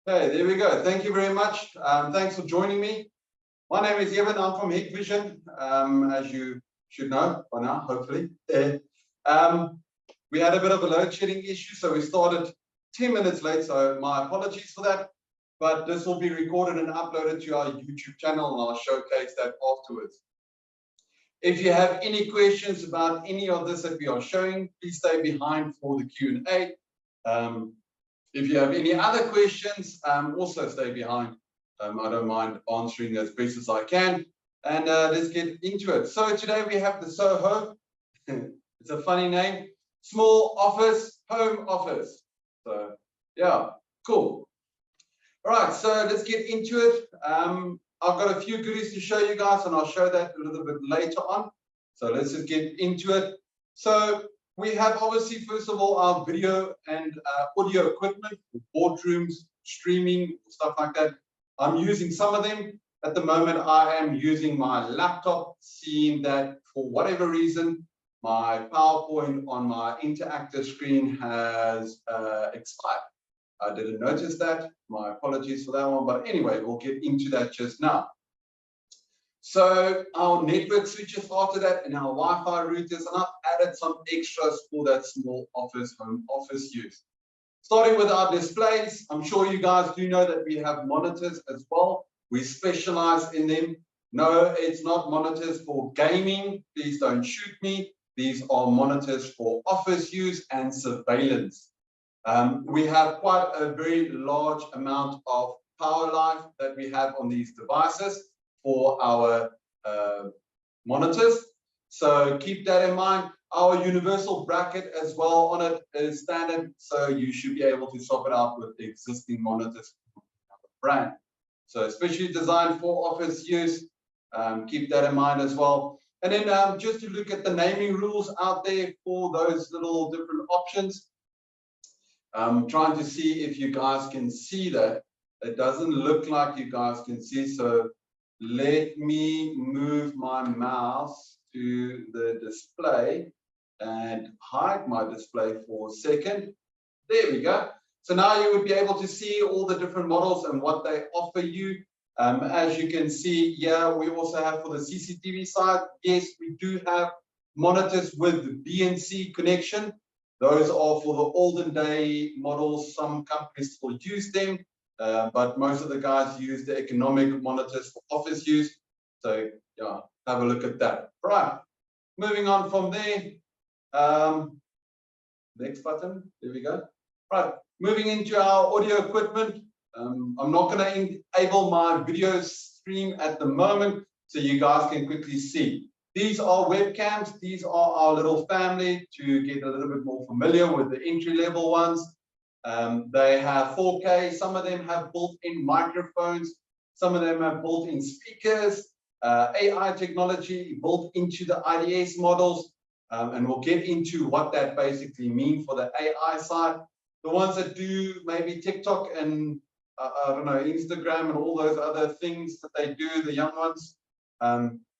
Okay, there we go. Thank you very much. Thanks for joining me. My name is Evan. I'm from HikLeague, as you should know by now, hopefully. We had a bit of a load shedding issue, so we started 10 minutes late, so my apologies for that. But this will be recorded and uploaded to our YouTube channel, and I'll showcase that afterwards. If you have any questions about any of this that we are showing, please stay behind for the Q&A. If you have any other questions, also stay behind. I don't mind answering as best as I can. And let's get into it. So today we have the SOHO. It's a funny name. Small office, home office. So yeah, cool. All right, so let's get into it. I've got a few goodies to show you guys, and I'll show that a little bit later on. So let's just get into it. So we have obviously, first of all, our video and audio equipment for boardrooms, streaming, stuff like that. I'm using some of them. At the moment, I am using my laptop, seeing that for whatever reason, my PowerPoint on my interactive screen has expired. I didn't notice that. My apologies for that one. But anyway, we'll get into that just now. So our network switches after that and our Wi-Fi routers, and I've added some extras for that small office, home office use. Starting with our displays, I'm sure you guys do know that we have monitors as well. We specialize in them. No, it's not monitors for gaming. Please don't shoot me. These are monitors for office use and surveillance. We have quite a very large amount of power life that we have on these devices for our monitors. So keep that in mind. Our universal bracket as well on it is standard, so you should be able to swap it out with the existing monitors from another brand. So especially designed for office use, keep that in mind as well. And then just to look at the naming rules out there for those little different options. I'm trying to see if you guys can see that. It doesn't look like you guys can see, so let me move my mouse to the display and hide my display for a second. There we go. So now you would be able to see all the different models and what they offer you. As you can see here, we also have for the CCTV side, yes, we do have monitors with BNC connection. Those are for the olden day models. Some companies still use them. But most of the guys use the economic monitors for office use. So yeah, have a look at that. Right, moving on from there. Next button, there we go. Right, moving into our audio equipment. I'm not going to enable my video stream at the moment, so you guys can quickly see. These are webcams. These are our little family to get a little bit more familiar with the entry-level ones. They have 4K, some of them have built-in microphones, some of them have built-in speakers, AI technology built into the IDS models, and we'll get into what that basically means for the AI side. The ones that do maybe TikTok and I don't know, Instagram and all those other things that they do, the young ones,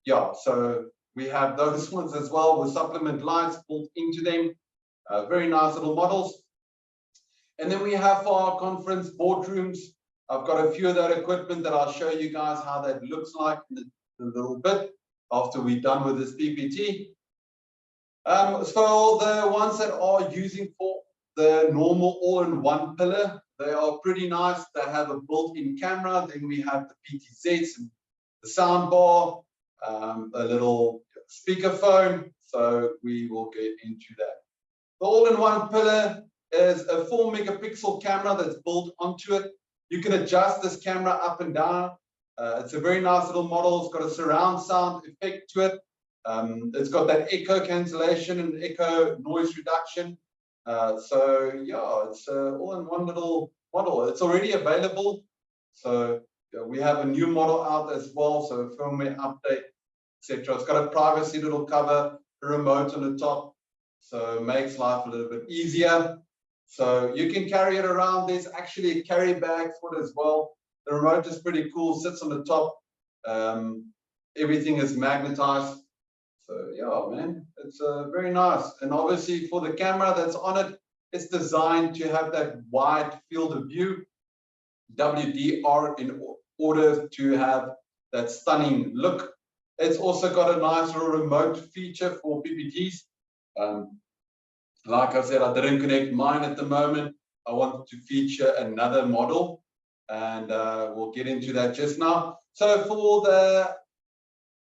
yeah, so we have those ones as well with supplement lights built into them, very nice little models. And then we have for our conference boardrooms, I've got a few of that equipment that I'll show you guys how that looks like in a little bit after we're done with this PPT. So the ones that are using for the normal all-in-one pillar, they are pretty nice. They have a built-in camera. Then we have the PTZs and the sound bar, a little speakerphone. So we will get into that. The all-in-one pillar is a 4 megapixel camera that's built onto it. You can adjust this camera up and down. It's a very nice little model. It's got a surround sound effect to it. It's got that echo cancellation and echo noise reduction. So yeah, it's all in one little model. It's already available. So yeah, we have a new model out as well. So firmware update, etc. It's got a privacy little cover, a remote on the top. So it makes life a little bit easier. So you can carry it around. There's actually a carry bag for it as well. The remote is pretty cool, sits on the top. Everything is magnetized. So yeah, man, it's very nice. And obviously for the camera that's on it, it's designed to have that wide field of view. WDR in order to have that stunning look. It's also got a nice little remote feature for PPTs. Like I said, I didn't connect mine at the moment. I wanted to feature another model, and we'll get into that just now. So for the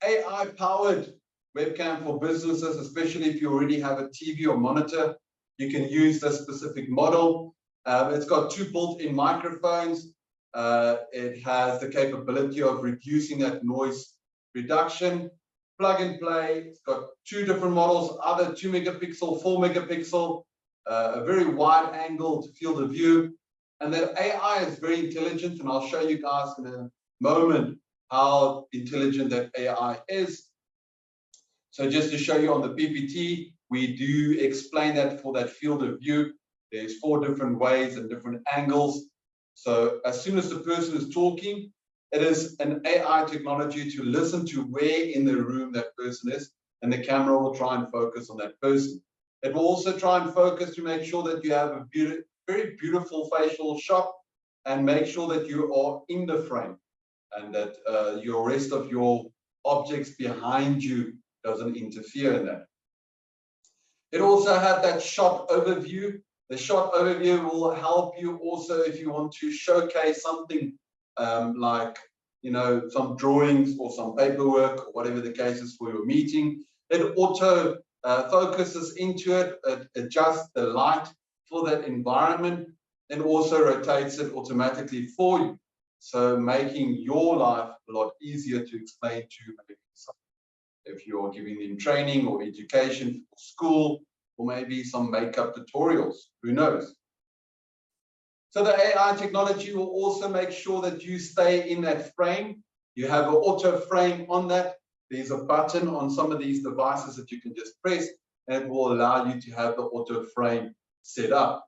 AI-powered webcam for businesses, especially if you already have a TV or monitor, you can use this specific model. It's got 2 built-in microphones. It has the capability of reducing that noise reduction. Plug and play. It's got 2 different models, either 2 megapixel, 4 megapixel, a very wide angled field of view. And that AI is very intelligent, and I'll show you guys in a moment how intelligent that AI is. So just to show you on the PPT, we do explain that for that field of view. There's 4 different ways and different angles. So as soon as the person is talking, it is an AI technology to listen to where in the room that person is, and the camera will try and focus on that person. It will also try and focus to make sure that you have a very beautiful facial shot, and make sure that you are in the frame, and that your rest of your objects behind you doesn't interfere in that. It also had that shot overview. The shot overview will help you also if you want to showcase something like, you know, some drawings or some paperwork or whatever the case is for your meeting. It auto focuses into it, it adjusts the light for that environment, and also rotates it automatically for you. So making your life a lot easier to explain to maybe if you're giving them training or education for school, or maybe some makeup tutorials, who knows. So the AI technology will also make sure that you stay in that frame. You have an auto frame on that. There's a button on some of these devices that you can just press, and it will allow you to have the auto frame set up.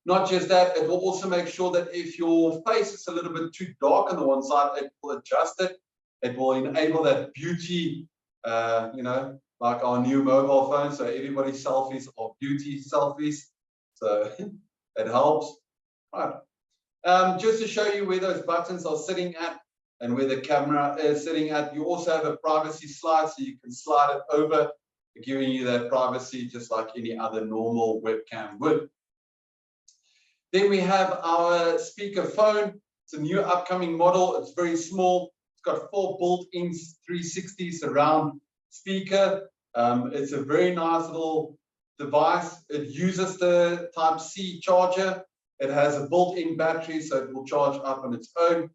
Not just that, it will also make sure that if your face is a little bit too dark on the one side, it will adjust it. It will enable that beauty, you know, like our new mobile phone. So everybody's selfies are beauty selfies. So it helps. Right. Just to show you where those buttons are sitting at and where the camera is sitting at, you also have a privacy slide, so you can slide it over, giving you that privacy just like any other normal webcam would. Then we have our speaker phone. It's a new upcoming model. It's very small. It's got 4 built-in 360 surround speaker. It's a very nice little device. It uses the Type-C charger. It has a built-in battery, so it will charge up on its own.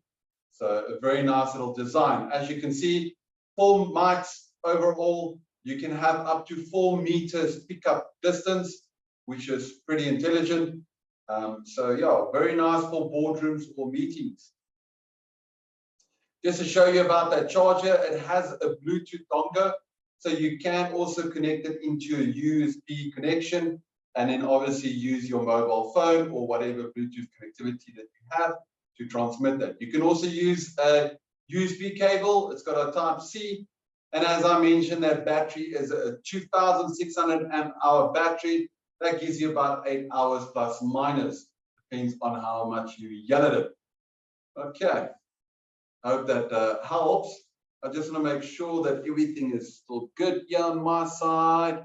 So a very nice little design. As you can see, 4 mics overall. You can have up to 4 meters pickup distance, which is pretty intelligent. So yeah, very nice for boardrooms or meetings. Just to show you about that charger, it has a Bluetooth dongle, so you can also connect it into a USB connection, and then obviously use your mobile phone or whatever Bluetooth connectivity that you have to transmit that. You can also use a USB cable. It's got a Type-C, and as I mentioned, that battery is a 2,600 amp hour battery. That gives you about 8 hours plus minus, depends on how much you yell at it. Okay, I hope that helps. I just want to make sure that everything is still good here on my side.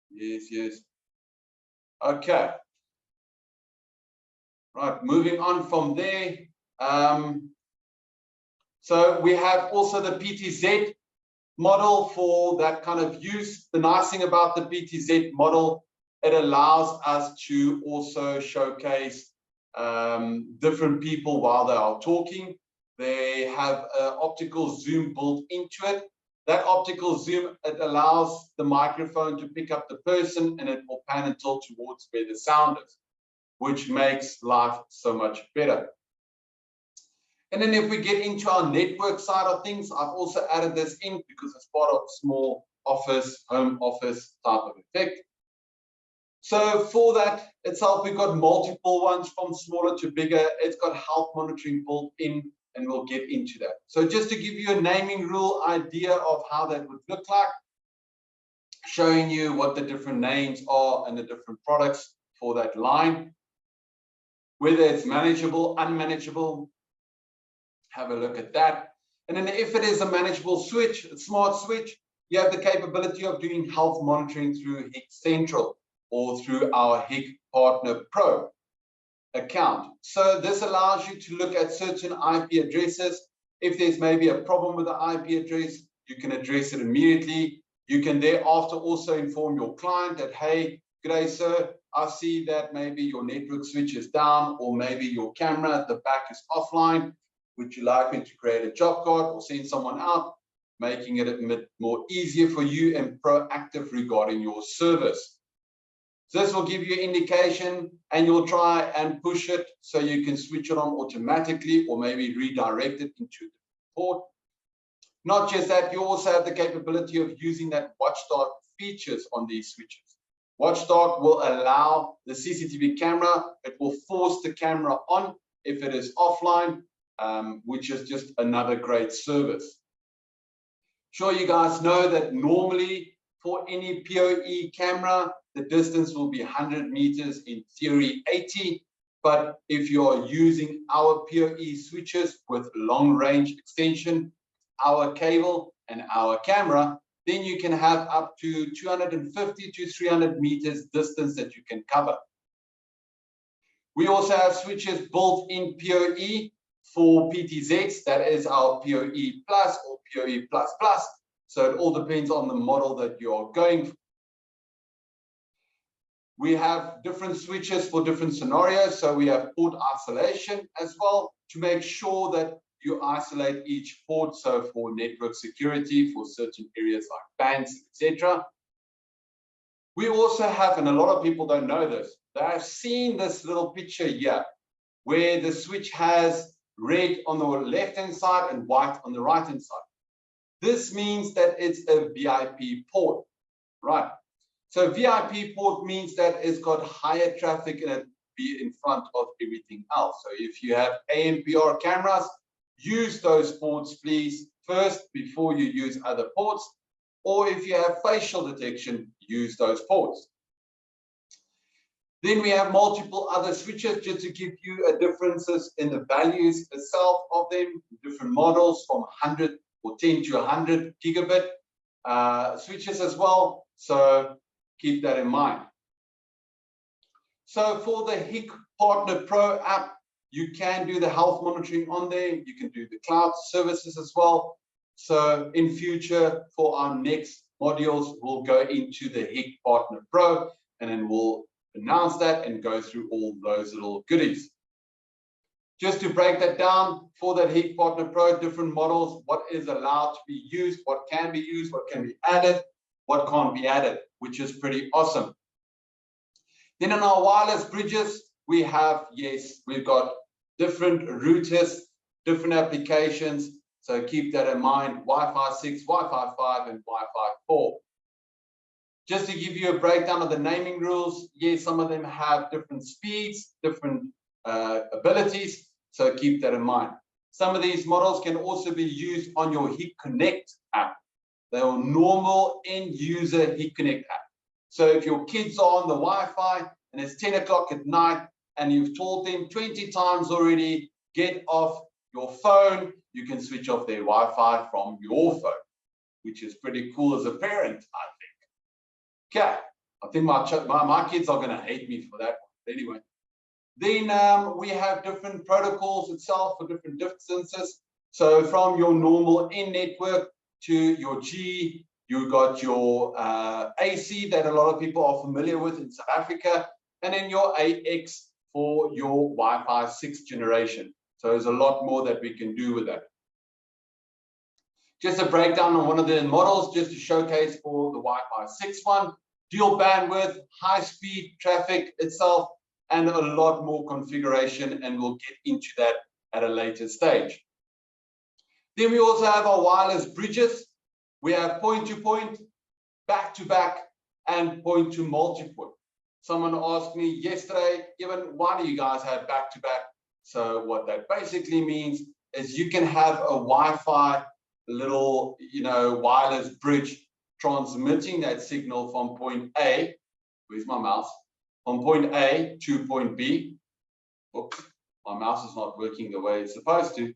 Yes. Okay. Right, moving on from there. So we have also the PTZ model for that kind of use. The nice thing about the PTZ model, it allows us to also showcase different people while they are talking. They have an optical zoom built into it. That optical zoom, it allows the microphone to pick up the person, and it will pan and tilt towards where the sound is, which makes life so much better. And then if we get into our network side of things, I've also added this in because it's part of a small office, home office type of effect. So for that itself, we've got multiple ones from smaller to bigger. It's got health monitoring built in, and we'll get into that. So just to give you a naming rule idea of how that would look like, showing you what the different names are and the different products for that line. whether it's manageable, unmanageable. Have a look at that. And then if it is a manageable switch, a smart switch, you have the capability of doing health monitoring through HIK Central or through our HIK Partner Pro account. So this allows you to look at certain IP addresses. If there's maybe a problem with the IP address, you can address it immediately. You can thereafter also inform your client that, hey, g'day, sir, I see that maybe your network switch is down, or maybe your camera at the back is offline. Would you like me to create a job card or send someone out, making it a bit more easier for you and proactive regarding your service. So this will give you an indication, and you'll try and push it so you can switch it on automatically, or maybe redirect it into the port. Not just that, you also have the capability of using that watchdog features on these switches. Watchdog will allow the CCTV camera, it will force the camera on if it is offline, which is just another great service. Sure, you guys know that normally for any PoE camera, the distance will be 100 meters, in theory 80. But if you're using our PoE switches with long range extension, our cable and our camera, then you can have up to 250 to 300 meters distance that you can cover. We also have switches built in PoE for PTZs, that is our PoE Plus or PoE Plus Plus. So it all depends on the model that you're going for. We have different switches for different scenarios. So we have port isolation as well to make sure that you isolate each port. So for network security, for certain areas like banks, etc. We also have, and a lot of people don't know this, they have seen this little picture here where the switch has red on the left-hand side and white on the right-hand side. This means that it's a VIP port, right? So VIP port means that it's got higher traffic and it be in front of everything else. So if you have ANPR cameras, use those ports, please, first before you use other ports. Or if you have facial detection, use those ports. Then we have multiple other switches, just to give you a differences in the values itself of them, different models from 100 or 10 to 100 gigabit switches as well. So keep that in mind. So for the HIK Partner Pro app, you can do the health monitoring on there. You can do the cloud services as well. So in future, for our next modules, we'll go into the HIK Partner Pro, and then we'll announce that and go through all those little goodies. Just to break that down, for that HIK Partner Pro, different models, what is allowed to be used, what can be used, what can be added, what can't be added, which is pretty awesome. Then in our wireless bridges, we have, yes, we've got different routers, different applications. So keep that in mind, Wi-Fi 6, Wi-Fi 5, and Wi-Fi 4. Just to give you a breakdown of the naming rules, yes, some of them have different speeds, different abilities. So keep that in mind. Some of these models can also be used on your HIK Connect app. They are normal end user HIK Connect app. So if your kids are on the Wi-Fi and it's 10 o'clock at night and you've told them 20 times already, get off your phone, you can switch off their Wi-Fi from your phone, which is pretty cool as a parent, I think. Okay, I think my kids are going to hate me for that one. Anyway, then we have different protocols itself for different distances. So from your normal N network to your G, you got your AC that a lot of people are familiar with in South Africa, and then your AX for your Wi-Fi 6 generation. So there's a lot more that we can do with that. Just a breakdown on one of the models, just to showcase for the Wi-Fi 6 one, dual bandwidth, high speed traffic itself, and a lot more configuration, and we'll get into that at a later stage. Then we also have our wireless bridges. We have point-to-point, back-to-back, and point-to-multipoint. Someone asked me yesterday, Evan, why do you guys have back-to-back? So what that basically means is you can have a Wi-Fi little, wireless bridge transmitting that signal from point A, where's my mouse, from point A to point B. Oops, my mouse is not working the way it's supposed to.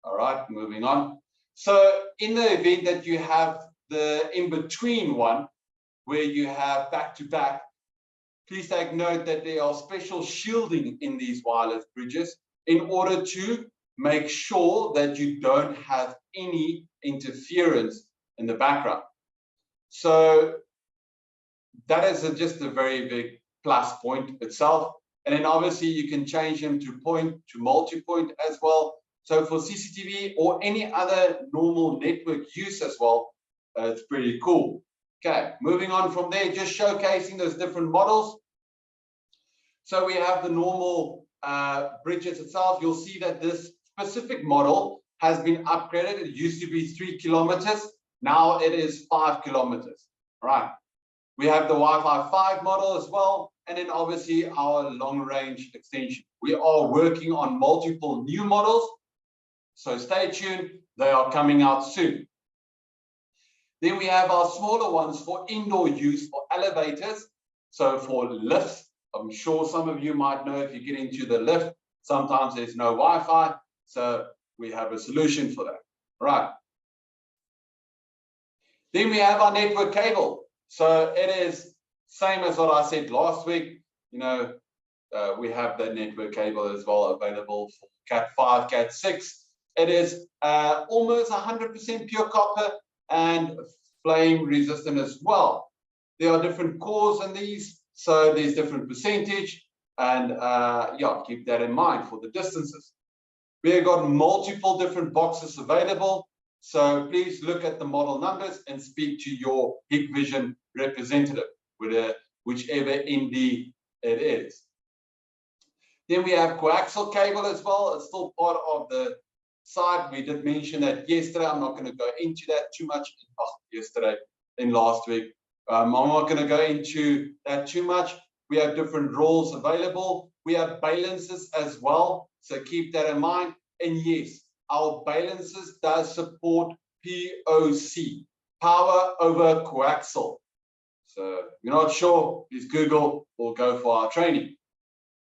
All right, moving on. So in the event that you have the in-between one, where you have back-to-back, please take note that there are special shielding in these wireless bridges in order to make sure that you don't have any interference in the background. So that is just a very big plus point itself. And then obviously you can change them to point to multi-point as well. So for CCTV or any other normal network use as well, it's pretty cool. Okay, moving on from there, just showcasing those different models. So we have the normal bridges itself. You'll see that this specific model has been upgraded. It used to be 3 kilometers. Now it is 5 kilometers. All right. We have the Wi-Fi 5 model as well. And then obviously our long range extension. We are working on multiple new models. So stay tuned. They are coming out soon. Then we have our smaller ones for indoor use for elevators. So for lifts, I'm sure some of you might know if you get into the lift, sometimes there's no Wi-Fi. So we have a solution for that. Right. Then we have our network cable. So it is same as what I said last week. You know, we have the network cable as well available for Cat 5, Cat 6. It is almost 100% pure copper and flame resistant as well. There are different cores in these, so there's different percentage, and yeah, keep that in mind for the distances. We have got multiple different boxes available, so please look at the model numbers and speak to your Hikvision representative, whichever ND it is. Then we have coaxial cable as well. It's still part of the side. We did mention that yesterday. I'm not going to go into that too much. Yesterday and last week. I'm not going to go into that too much. We have different roles available. We have balances as well. So keep that in mind. And yes, our balances does support POC, power over coaxial. So if you're not sure, please Google or go for our training.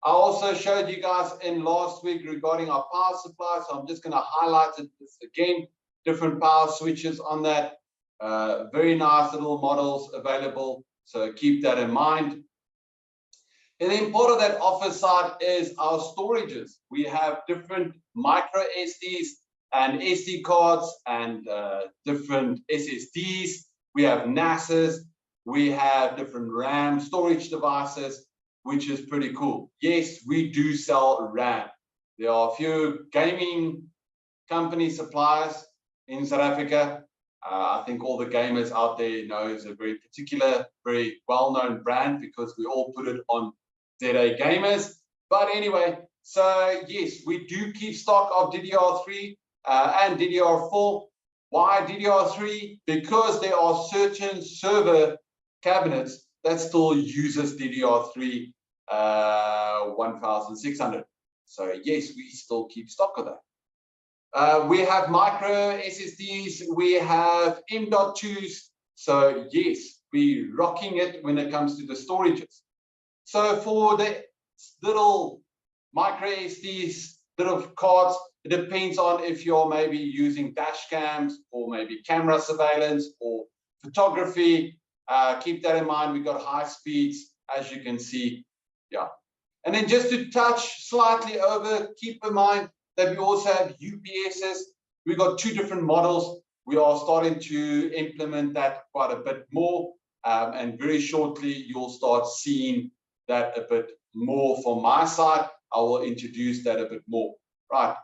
I also showed you guys in last week regarding our power supply, so I'm just going to highlight it again. Different power switches on that. Very nice little models available, so keep that in mind. And then part of that offer side is our storages. We have different micro SDs and SD cards and different SSDs. We have NASs. We have different RAM storage devices, which is pretty cool. Yes, we do sell RAM. There are a few gaming company suppliers in South Africa. I think all the gamers out there know it's a very particular, very well-known brand because we all put it on ZA Gamers. But anyway, so yes, we do keep stock of DDR3 and DDR4. Why DDR3? Because there are certain server cabinets that still uses DDR3 1600. So yes, we still keep stock of that. We have micro SSDs, we have M.2s. So yes, we're rocking it when it comes to the storages. So for the little micro SSDs, little cards, it depends on if you're maybe using dash cams or maybe camera surveillance or photography. Keep that in mind. We've got high speeds, as you can see. Yeah. And then just to touch slightly over, keep in mind that we also have UPSs. We've got two different models. We are starting to implement that quite a bit more. And very shortly, you'll start seeing that a bit more from my side. I will introduce that a bit more. Right.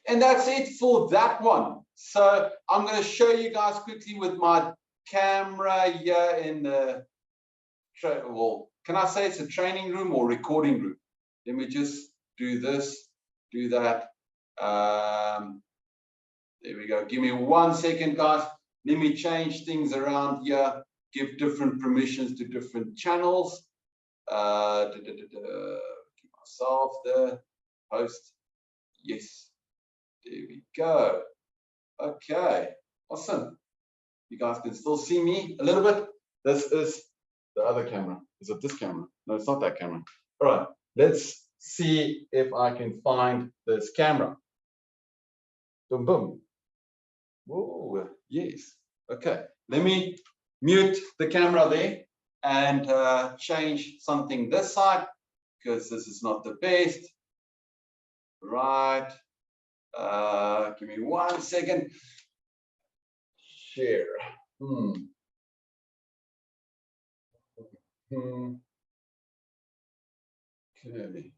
And that's it for that one. So I'm going to show you guys quickly with my camera here in the, well, can I say it's a training room or recording room? Let me just do this, do that. There we go. Give me 1 second, guys. Let me change things around here, give different permissions to different channels. Keep myself there, host. Yes, there we go. Okay, awesome. You guys can still see me a little bit. This is the other camera. Is it this camera? No, it's not that camera. All right, let's see if I can find this camera. Boom, boom. Oh, yes. Okay. Let me mute the camera there and change something this side because this is not the best. Right. Give me 1 second. Share. Okay.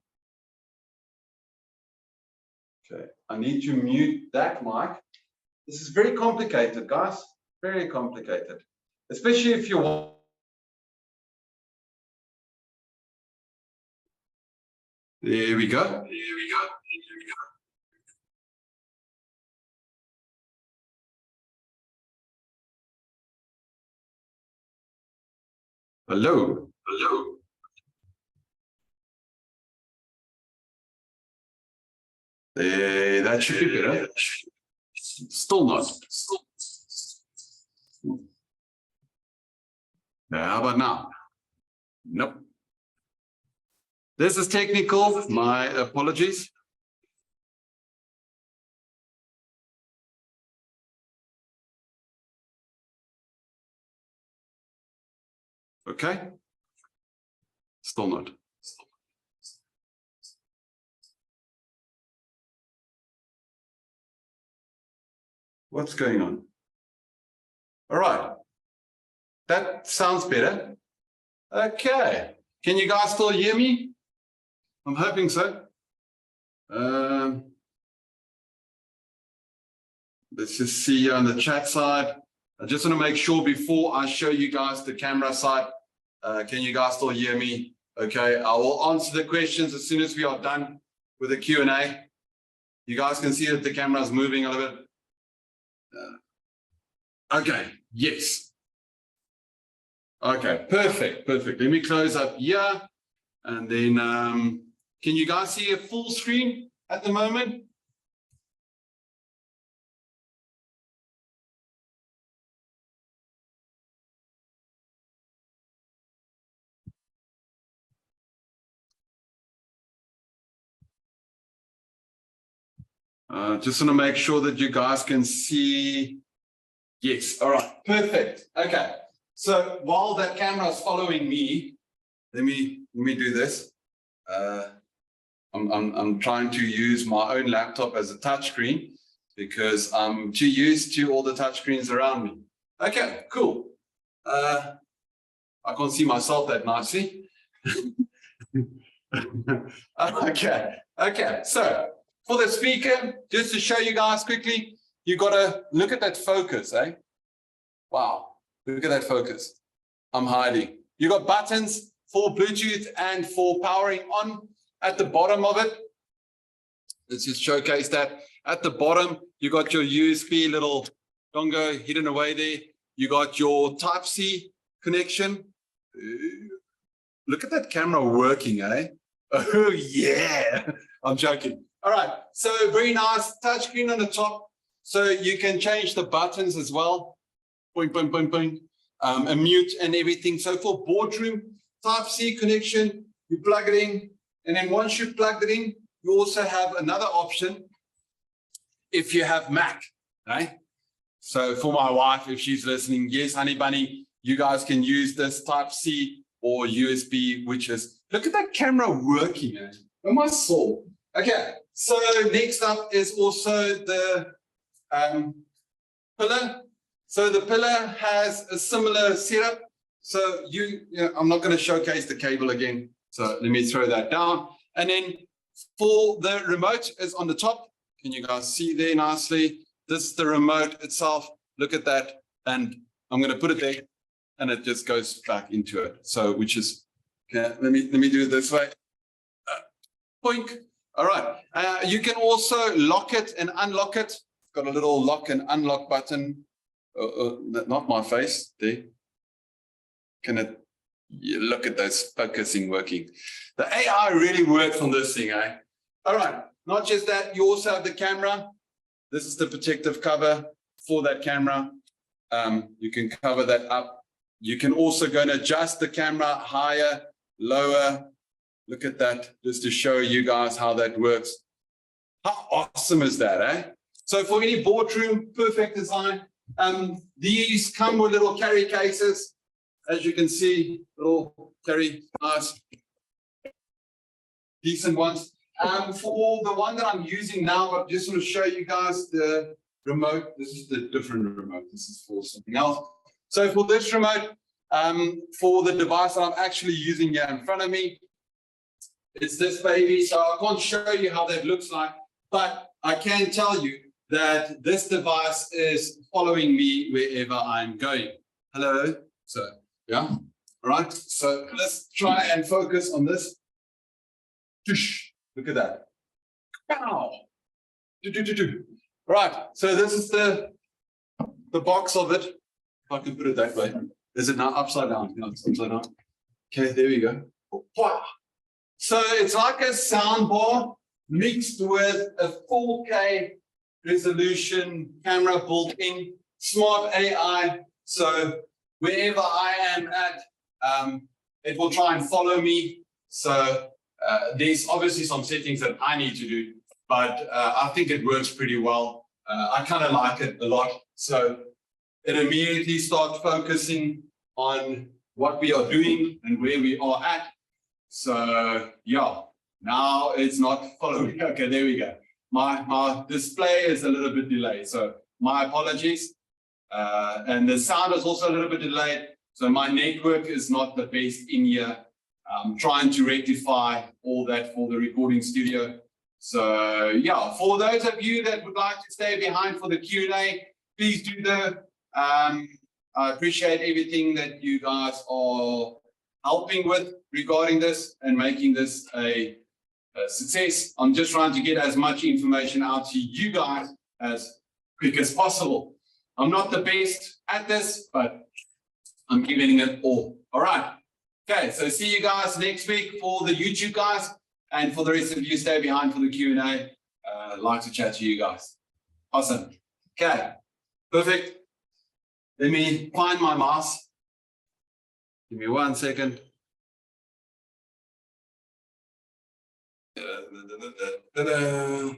Okay. I need to mute that mic. This is very complicated, guys. Very complicated. Especially if you There we go. There we go. There we go. Hello. Hello. That should be better. Still not. How about now? Nope. This is technical. My apologies. Okay. Still not. What's going on? All right. That sounds better. Okay. Can you guys still hear me? I'm hoping so. Let's just see here on the chat side. I just want to make sure before I show you guys the camera side, can you guys still hear me? Okay, I will answer the questions as soon as we are done with the Q&A. You guys can see that the camera is moving a little bit. Okay, yes. Okay, perfect, perfect. Let me close up here. And then, can you guys see a full screen at the moment? Just want to make sure that you guys can see. Yes, all right, perfect. Okay, so while that camera is following me, let me do this. I'm trying to use my own laptop as a touchscreen because I'm too used to all the touchscreens around me. Okay, cool. I can't see myself that nicely. Okay. So for the speaker, just to show you guys quickly, you got to look at that focus, eh? Wow, look at that focus. I'm hiding. You got buttons for Bluetooth and for powering on at the bottom of it. Let's just showcase that. At the bottom, you got your USB little dongle hidden away there. You got your Type-C connection. Look at that camera working, eh? Oh, yeah. I'm joking. All right. So very nice touchscreen on the top. So you can change the buttons as well. Point, point, point, point. And mute and everything. So for boardroom, Type-C connection, you plug it in. And then once you plug it in, you also have another option if you have Mac, right? So for my wife, if she's listening, yes, honey bunny, you guys can use this Type-C or USB, which is, look at that camera working, eh? Am I sore? Okay, so next up is also the pillar. So the pillar has a similar setup. So I'm not going to showcase the cable again. So let me throw that down. And then for the remote is on the top. Can you guys see there nicely? This is the remote itself. Look at that. And I'm going to put it there and it just goes back into it. So which is, okay, let me do it this way. Poink. All right. You can also lock it and unlock it. It's got a little lock and unlock button. Not my face there. Can it? You look at those focusing working. The AI really works on this thing, eh? All right, not just that, you also have the camera. This is the protective cover for that camera. You can cover that up. You can also go and adjust the camera higher, lower, Look at that, just to show you guys how that works. How awesome is that, eh? So for any boardroom, perfect design. These come with little carry cases. As you can see, little carry, nice, decent ones. For the one that I'm using now, I just want to show you guys the remote. This is the different remote. This is for something else. So for this remote, for the device that I'm actually using here in front of me, it's this baby. So I can't show you how that looks like, but I can tell you that this device is following me wherever I'm going. Hello. So yeah. All right. So let's try and focus on this. Look at that. Wow. Right. So this is the box of it. If I can put it that way. Is it now upside down? No, it's upside down. Okay, there we go. Wow. So it's like a sound bar mixed with a 4K resolution camera built in, smart AI. So wherever I am at, it will try and follow me. So there's obviously some settings that I need to do, but I think it works pretty well. I kind of like it a lot. So it immediately starts focusing on what we are doing and where we are at. So yeah, now it's not following. Okay, there we go. My display is a little bit delayed, so my apologies. And the sound is also a little bit delayed. So my network is not the best in here. I'm trying to rectify all that for the recording studio. So yeah, for those of you that would like to stay behind for the Q&A, please do that. I appreciate everything that you guys are helping with regarding this and making this a success. I'm just trying to get as much information out to you guys as quick as possible. I'm not the best at this, but I'm giving it all. All right. Okay, so see you guys next week for the YouTube guys, and for the rest of you, stay behind for the Q&A. Like to chat to you guys. Awesome. Okay, perfect. Let me find my mouse. Give me 1 second. Da-da-da-da-da-da.